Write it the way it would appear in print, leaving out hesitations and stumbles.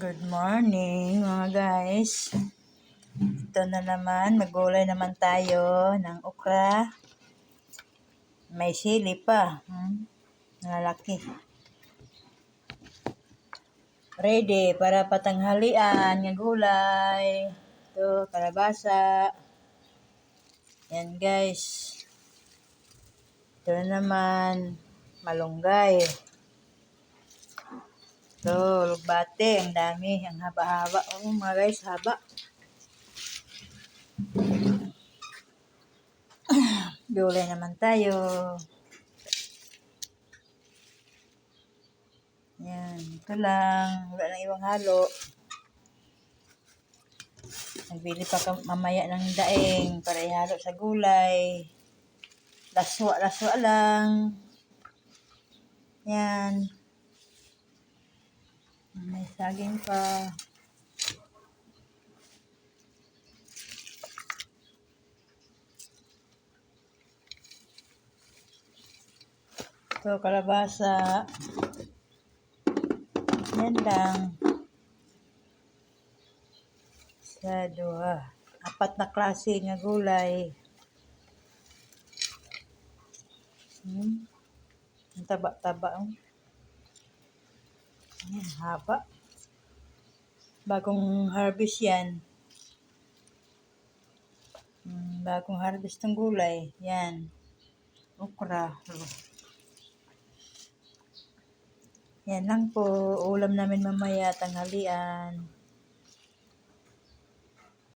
Good morning mga guys. Ito na naman, maggulay naman tayo ng okra. May sili pa. Nalaki. Ready para patanghalian ng gulay. Ito, kalabasa. Yan guys. Ito na naman, malunggay. Ito, lugbate. Ang dami. Ang haba-haba. Mga guys, haba. Gulay naman tayo. Yan, ito lang. Wala nang ibang halo. Nagbili pa mamaya ng daing para ihalo sa gulay. Laswa-laswa lang. Yan. May saging pa. Ito, kalabasa. Yan lang. Sa duha. 4 na klase nga gulay. Ang taba-taba. Yan, haba. Bagong harvest yan. Bagong harvest ng gulay. Yan. Okra. Yan lang po. Ulam namin mamaya, tanghalian.